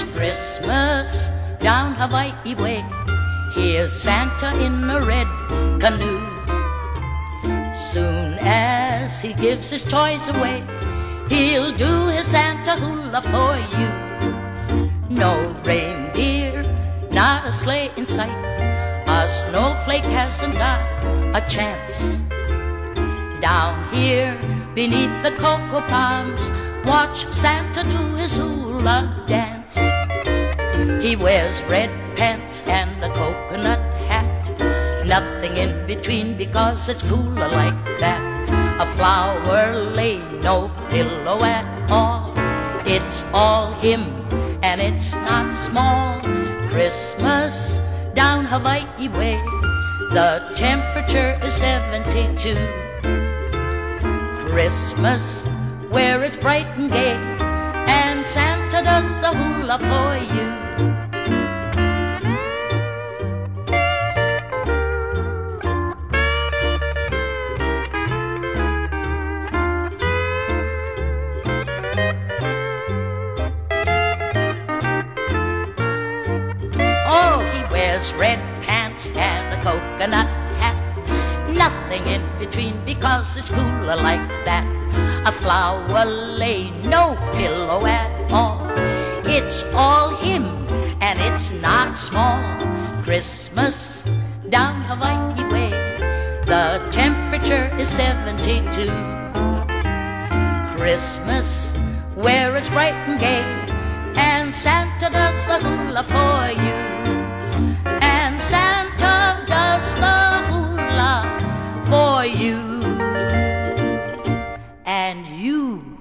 It's Christmas down Hawaii way. Here's Santa in a red canoe. Soon as he gives his toys away, he'll do his Santa hula for you. No reindeer, not a sleigh in sight. A snowflake hasn't got a chance. Down here beneath the cocoa palms, watch Santa do his hula dance. He wears red pants and a coconut hat, nothing in between because it's cooler like that. A flower laid, no pillow at all. It's all him and it's not small. Christmas down Hawaii way, the temperature is 72. Christmas where it's bright and gay, and Santa does the hula for you. Oh, he wears red pants and a coconut hat, nothing in between because it's cooler like that. A flower laid, no pillow at all. It's all him and it's not small. Christmas down Hawaii way, the temperature is 72. Christmas where it's bright and gay, and Santa does the hula for you. And Santa does the hula for you. And you